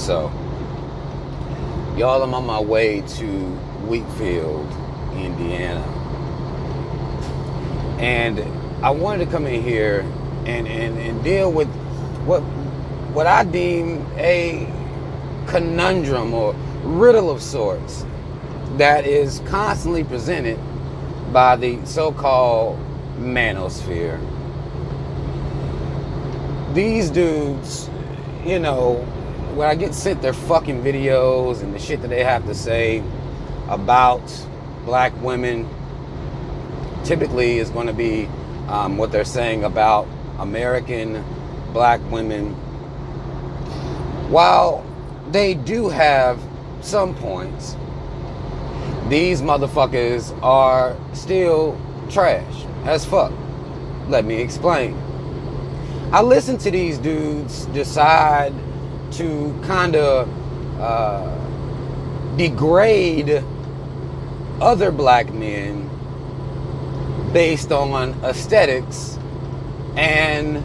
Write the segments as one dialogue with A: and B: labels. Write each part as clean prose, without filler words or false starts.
A: So, y'all, I'm on my way to Wheatfield, Indiana. And I wanted to come in here and deal with what I deem a conundrum or riddle of sorts that is constantly presented by the so-called Manosphere. These dudes, you know, when I get sent their fucking videos and the shit that they have to say about black women, typically is going to be what they're saying about American black women. While they do have some points, these motherfuckers are still trash as fuck. Let me explain. I listen to these dudes decide to kind of degrade other black men based on aesthetics and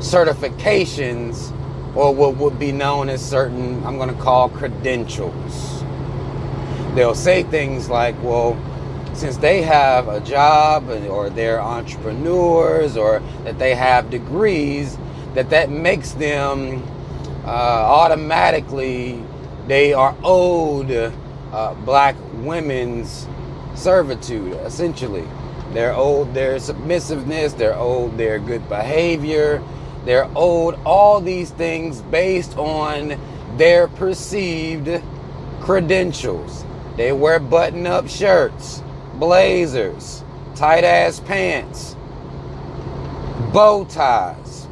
A: certifications, or what would be known as certain, I'm going to call, credentials. They'll say things like, well, since they have a job or they're entrepreneurs or that they have degrees, that makes them automatically, they are owed black women's servitude, essentially. They're owed their submissiveness, they're owed their good behavior, they're owed all these things based on their perceived credentials. They wear button-up shirts, blazers, tight-ass pants, bow ties.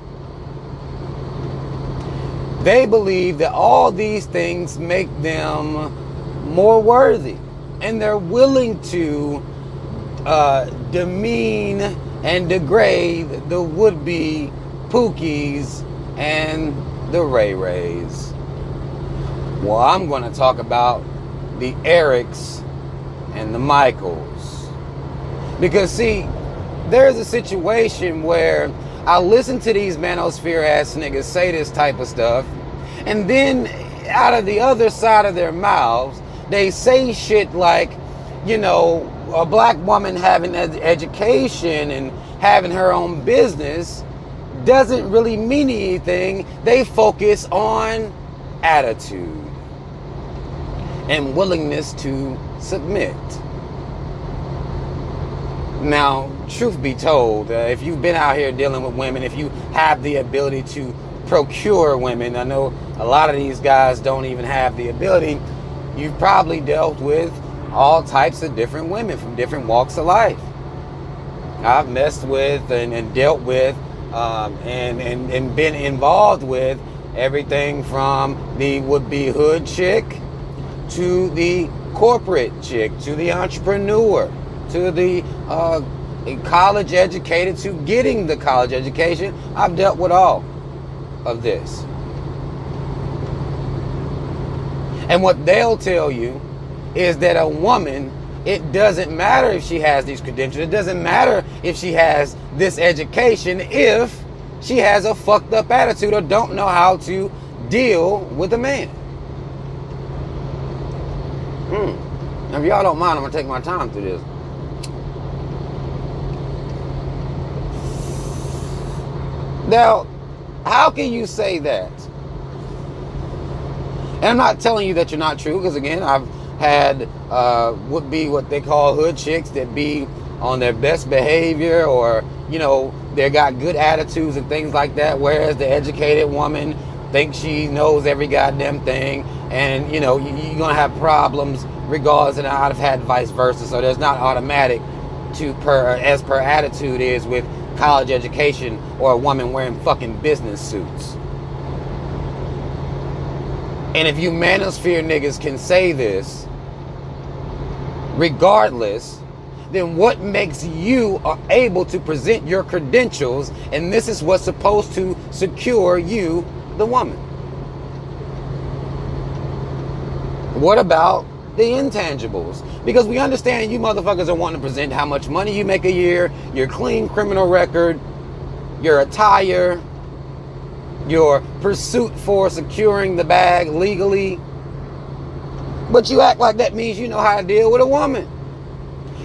A: They believe that all these things make them more worthy, and they're willing to demean and degrade the would-be Pookies and the Ray Rays. Well, I'm going to talk about the Erics and the Michaels. Because, see, there's a situation where I listen to these Manosphere ass niggas say this type of stuff, and then out of the other side of their mouths, they say shit like, you know, a black woman having an education and having her own business doesn't really mean anything. They focus on attitude and willingness to submit. Now, truth be told, if you've been out here dealing with women, if you have the ability to procure women, I know a lot of these guys don't even have the ability, you've probably dealt with all types of different women from different walks of life. I've messed with and dealt with and been involved with everything from the would-be hood chick to the corporate chick to the entrepreneur to the college educated to getting the college education. I've dealt with all of this. And what they'll tell you is that a woman, it doesn't matter if she has these credentials. It doesn't matter if she has this education if she has a fucked up attitude or don't know how to deal with a man. Now, if y'all don't mind, I'm going to take my time through this. Now, how can you say that? And I'm not telling you that you're not true, because again, I've had would be what they call hood chicks that be on their best behavior, or you know, they got good attitudes and things like that, whereas the educated woman thinks she knows every goddamn thing, and you know, you're gonna have problems regardless. And I've had vice versa, so there's not automatic to as per attitude is with college education or a woman wearing fucking business suits. And if you Manosphere niggas can say this, regardless, then what makes you able to present your credentials, and this is what's supposed to secure you, the woman? What about the intangibles? Because we understand you motherfuckers are wanting to present how much money you make a year, your clean criminal record, your attire, your pursuit for securing the bag legally. But you act like that means you know how to deal with a woman.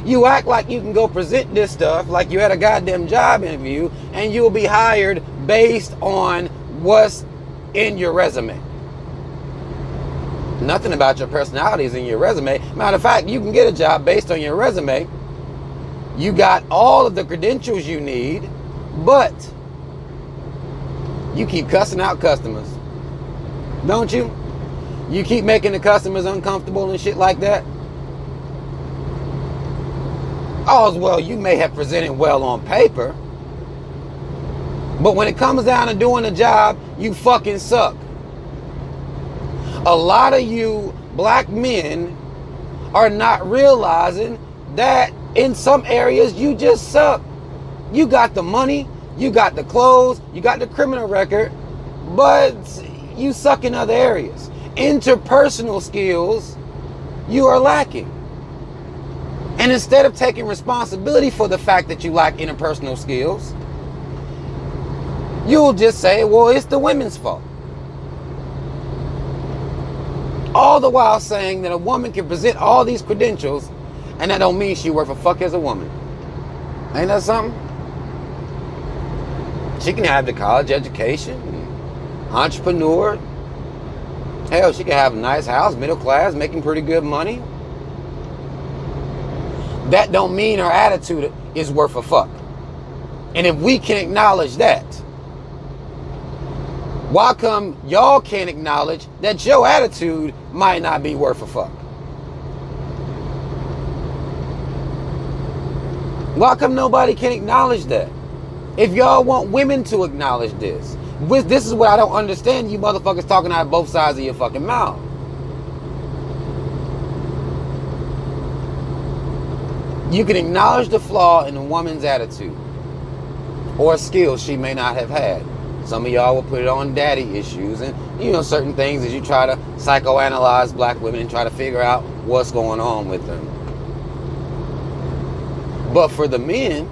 A: You act like you can go present this stuff like you had a goddamn job interview and you'll be hired based on what's in your resume. Nothing about your personality is in your resume. Matter of fact, you can get a job based on your resume. You got all of the credentials you need, but you keep cussing out customers. Don't you? You keep making the customers uncomfortable and shit like that. All's well, you may have presented well on paper, but when it comes down to doing the job, you fucking suck. A lot of you black men are not realizing that in some areas you just suck. You got the money, you got the clothes, you got the criminal record, but you suck in other areas. Interpersonal skills, you are lacking. And instead of taking responsibility for the fact that you lack interpersonal skills, you'll just say, well, it's the women's fault. All the while saying that a woman can present all these credentials and that don't mean she worth a fuck as a woman. Ain't that something? She can have the college education, entrepreneur. Hell, she can have a nice house, middle class, making pretty good money. That don't mean her attitude is worth a fuck. And if we can acknowledge that, why come y'all can't acknowledge that your attitude might not be worth a fuck? Why come nobody can acknowledge that? If y'all want women to acknowledge this, this is what I don't understand, you motherfuckers talking out of both sides of your fucking mouth. You can acknowledge the flaw in a woman's attitude or skills she may not have had. Some of y'all will put it on daddy issues and, certain things as you try to psychoanalyze black women and try to figure out what's going on with them. But for the men,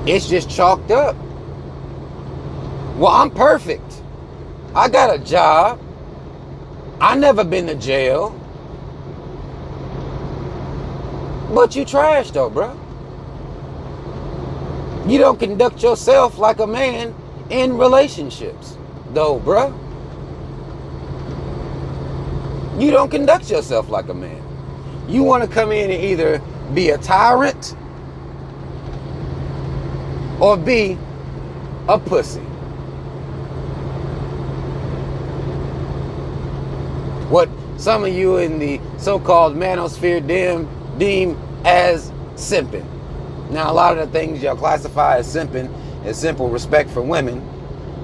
A: it's just chalked up. Well, I'm perfect. I got a job. I never been to jail. But you trash though, bro. You don't conduct yourself like a man in relationships, though, bro. You don't conduct yourself like a man. You want to come in and either be a tyrant or be a pussy. What some of you in the so-called manosphere deem as simping. Now, a lot of the things y'all classify as simping is simple respect for women.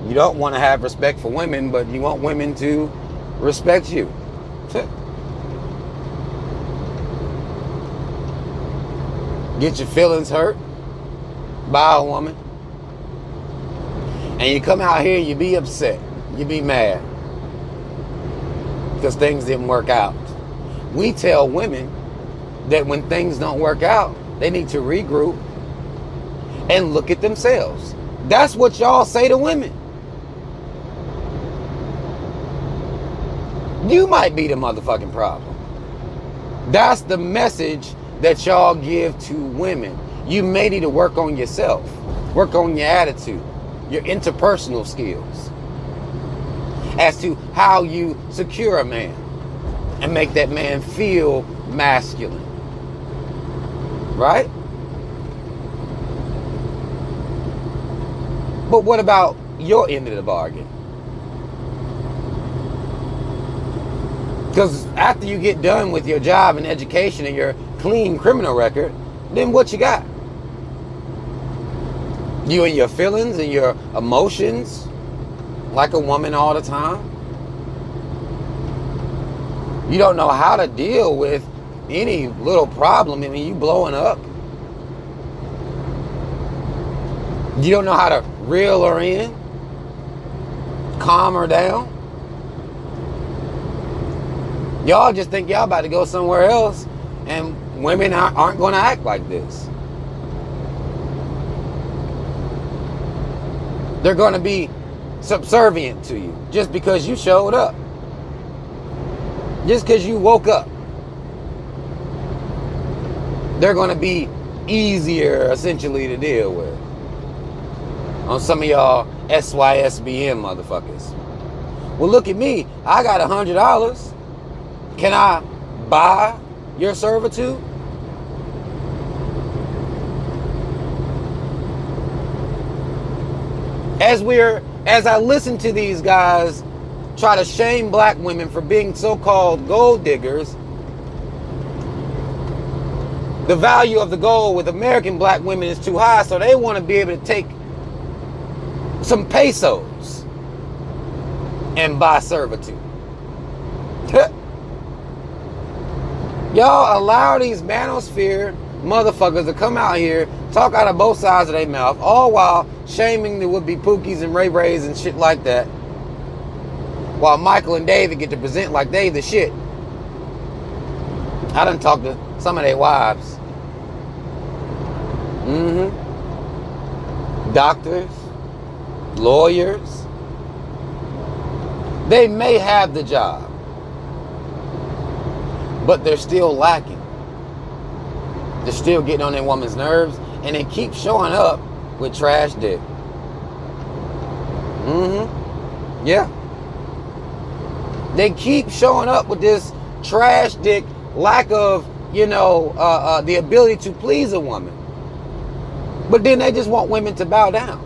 A: You don't want to have respect for women, but you want women to respect you. Get your feelings hurt by a woman, and you come out here and you be upset, you be mad because things didn't work out. We tell women that when things don't work out, they need to regroup and look at themselves. That's what y'all say to women. You might be the motherfucking problem. That's the message that y'all give to women. You may need to work on yourself, work on your attitude, your interpersonal skills, as to how you secure a man and make that man feel masculine. Right? But what about your end of the bargain? Because after you get done with your job and education and your clean criminal record, then what you got? You and your feelings and your emotions like a woman all the time? You don't know how to deal with any little problem. I mean, you blowing up. You don't know how to reel her in, calm her down. Y'all just think y'all about to go somewhere else, and women aren't going to act like this. They're going to be subservient to you just because you showed up. Just because you woke up. They're going to be easier, essentially, to deal with. On some of y'all SYSBM motherfuckers. Well, look at me. I got $100. Can I buy your servitude? As I listen to these guys try to shame black women for being so-called gold diggers, the value of the gold with American black women is too high, so they want to be able to take some pesos and buy servitude. Y'all allow these Manosphere motherfuckers to come out here, talk out of both sides of their mouth, all while shaming the would-be Pookies and Ray Rays and shit like that, while Michael and David get to present like they the shit. I done talked to some of their wives. Doctors, lawyers. They may have the job, but they're still lacking. They're still getting on that woman's nerves, and they keep showing up with trash dick. Yeah. They keep showing up with this trash dick, lack of, the ability to please a woman. But then they just want women to bow down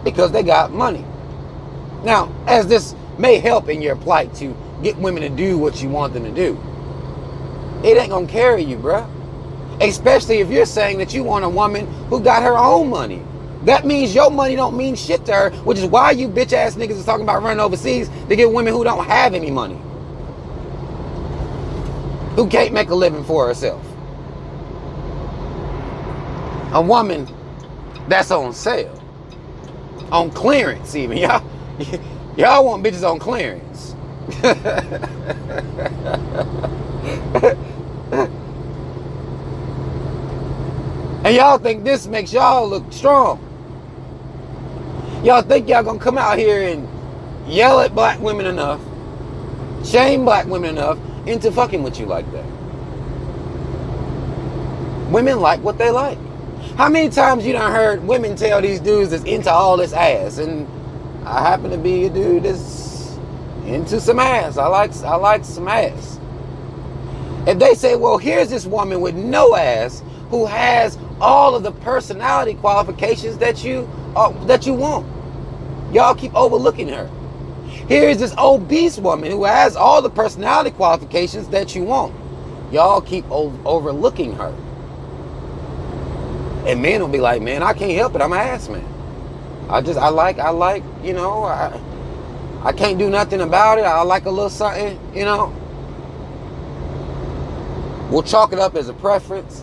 A: because they got money. Now, as this may help in your plight to get women to do what you want them to do, it ain't gonna carry you, bruh. Especially if you're saying that you want a woman who got her own money. That means your money don't mean shit to her, which is why you bitch ass niggas is talking about running overseas to get women who don't have any money, who can't make a living for herself. A woman that's on sale, on clearance even. Y'all want bitches on clearance. And y'all think this makes y'all look strong. Y'all think y'all gonna come out here and yell at black women enough, shame black women enough into fucking with you like that. Women like what they like. How many times you done heard women tell these dudes that's into all this ass? And I happen to be a dude that's into some ass. I like some ass. If they say, well, here's this woman with no ass who has all of the personality qualifications that you want, y'all keep overlooking her. Here's this obese woman who has all the personality qualifications that you want. Y'all keep overlooking her. And men will be like, man, I can't help it. I'm an ass man. I can't do nothing about it. I like a little something, We'll chalk it up as a preference.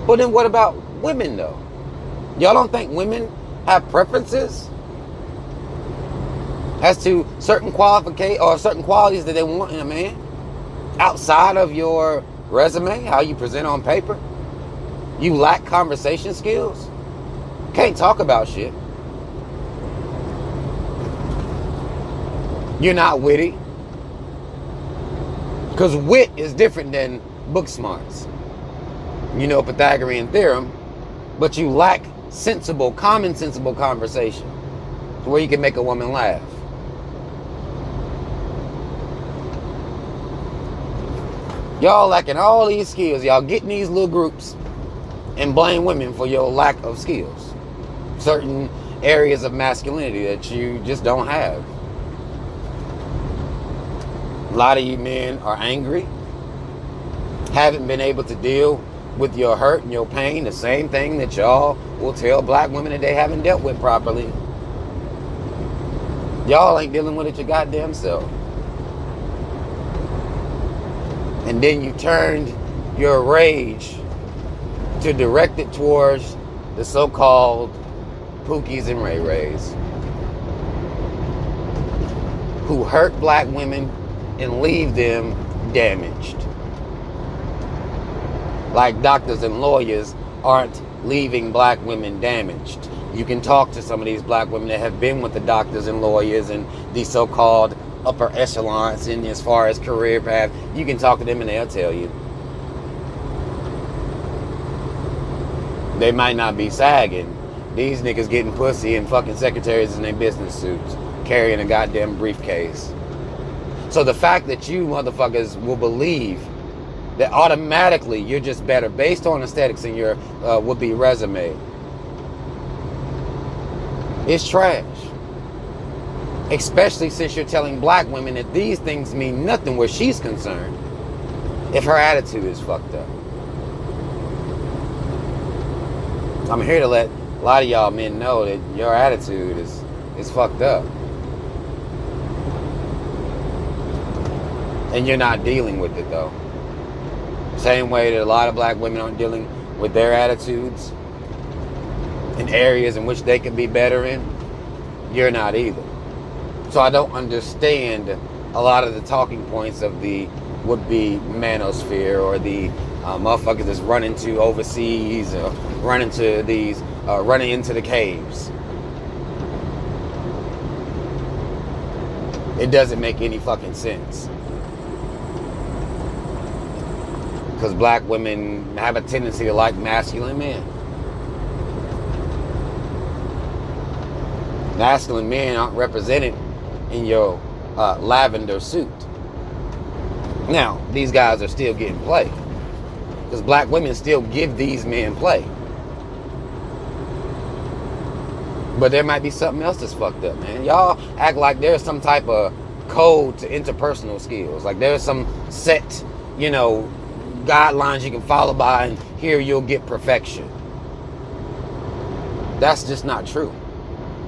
A: But then what about women, though? Y'all don't think women have preferences as to certain qualities that they want in a man outside of your resume, how you present on paper? You lack conversation skills? Can't talk about shit. You're not witty. Because wit is different than book smarts. Pythagorean theorem, but you lack commonsensible conversation where you can make a woman laugh. Y'all lacking all these skills. Y'all get in these little groups and blame women for your lack of skills. Certain areas of masculinity that you just don't have. A lot of you men are angry, haven't been able to deal with your hurt and your pain, the same thing that y'all will tell black women that they haven't dealt with properly. Y'all ain't dealing with it your goddamn self. And then you turned your rage to direct it towards the so-called Pookies and Ray Rays who hurt black women and leave them damaged. Like doctors and lawyers aren't leaving black women damaged. You can talk to some of these black women that have been with the doctors and lawyers and these so-called upper echelons in as far as career path. You can talk to them and they'll tell you. They might not be sagging. These niggas getting pussy and fucking secretaries in their business suits, carrying a goddamn briefcase. So the fact that you motherfuckers will believe that automatically you're just better based on aesthetics in your would-be resume is trash. Especially since you're telling black women that these things mean nothing where she's concerned if her attitude is fucked up. I'm here to let a lot of y'all men know that your attitude is fucked up. And you're not dealing with it though. Same way that a lot of black women aren't dealing with their attitudes in areas in which they could be better in, you're not either. So I don't understand a lot of the talking points of the would-be manosphere or the motherfuckers that's running to overseas or running to these, running into the caves. It doesn't make any fucking sense. Because black women have a tendency to like masculine men. Masculine men aren't represented in your lavender suit. Now, these guys are still getting play. Because black women still give these men play. But there might be something else that's fucked up, man. Y'all act like there's some type of code to interpersonal skills. Like there's some set, guidelines you can follow by and here you'll get perfection. That's just not true.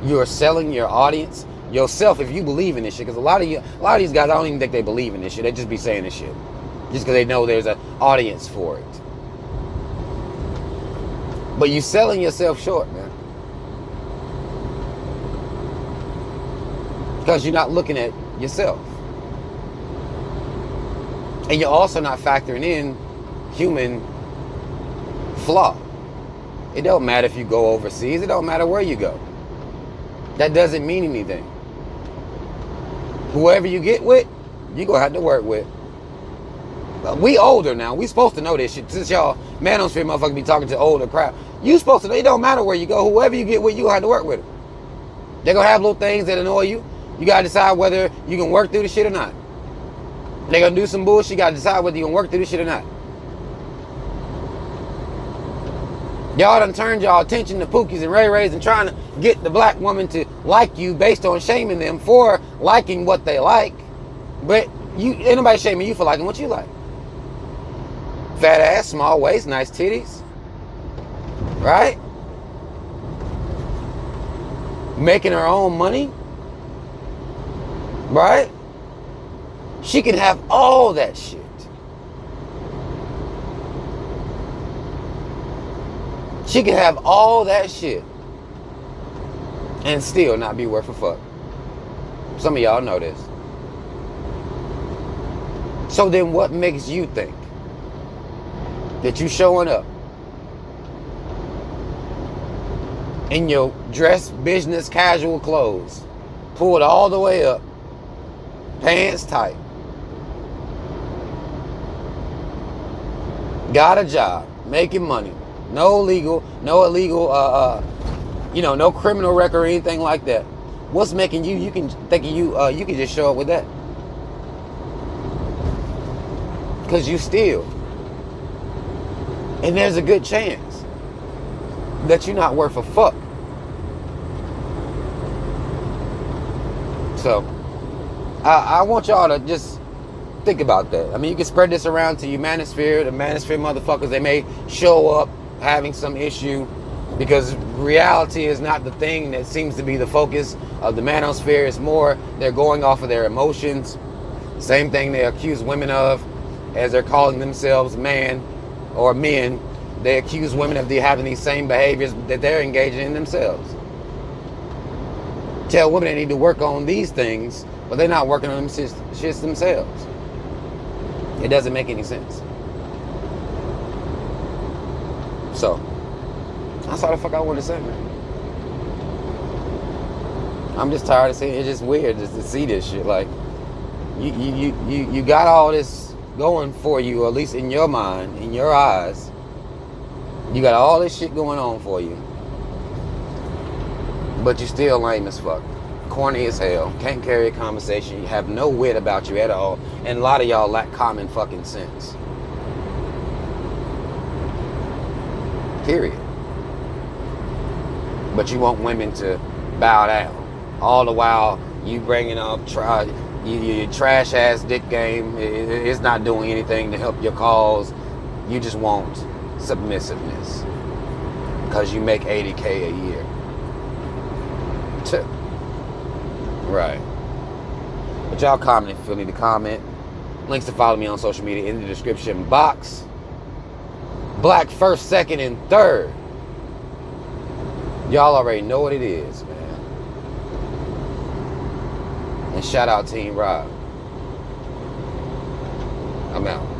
A: You're selling your audience, yourself, if you believe in this shit. Because a lot of these guys, I don't even think they believe in this shit. They just be saying this shit just because they know there's an audience for it. But you're selling yourself short, man. Because you're not looking at yourself. And you're also not factoring in human flaw. It don't matter if you go overseas. It don't matter where you go. That doesn't mean anything. Whoever you get with, you're going to have to work with. We older now. We supposed to know this shit. Since y'all Manosphere motherfuckers be talking to older crowd. You supposed to know. It don't matter where you go. Whoever you get with, you going to have to work with them. They're going to have little things that annoy you. You got to decide whether you can work through the shit or not. They're going to do some bullshit. You got to decide whether you can work through the shit or not. Y'all done turned y'all attention to Pookies and Ray Rays and trying to get the black woman to like you based on shaming them for liking what they like. But ain't nobody shaming you for liking what you like. Fat ass, small waist, nice titties. Right? Making her own money. Right? She can have all that shit. She can have all that shit and still not be worth a fuck. Some of y'all know this. So then what makes you think that you showing up in your dress business casual clothes, pulled all the way up, pants tight, got a job, making money, no illegal, no criminal record or anything like that. What's making you can just show up with that? Because you steal. And there's a good chance that you're not worth a fuck. So, I want y'all to just think about that. I mean, you can spread this around to your Manosphere, the Manosphere motherfuckers. They may show up having some issue because reality is not the thing that seems to be the focus of the Manosphere. It's more they're going off of their emotions. Same thing they accuse women of as they're calling themselves man or men. They accuse women of having these same behaviors that they're engaging in themselves. Tell women they need to work on these things, but they're not working on them shits themselves. It doesn't make any sense. So, that's all the fuck I want to say, man. I'm just tired of seeing it. It's just weird just to see this shit. Like, you got all this going for you, or at least in your mind, in your eyes. You got all this shit going on for you. But you still lame as fuck. Corny as hell. Can't carry a conversation. You have no wit about you at all. And a lot of y'all lack common fucking sense. Period. But you want women to bow down. All the while you bringing up your trash ass dick game. It's not doing anything to help your cause. You just want submissiveness. Because you make $80K a year. Right. But y'all comment if you need to comment. Links to follow me on social media in the description box. Black first, second, and third. Y'all already know what it is, man. And shout out Team Rob. I'm out.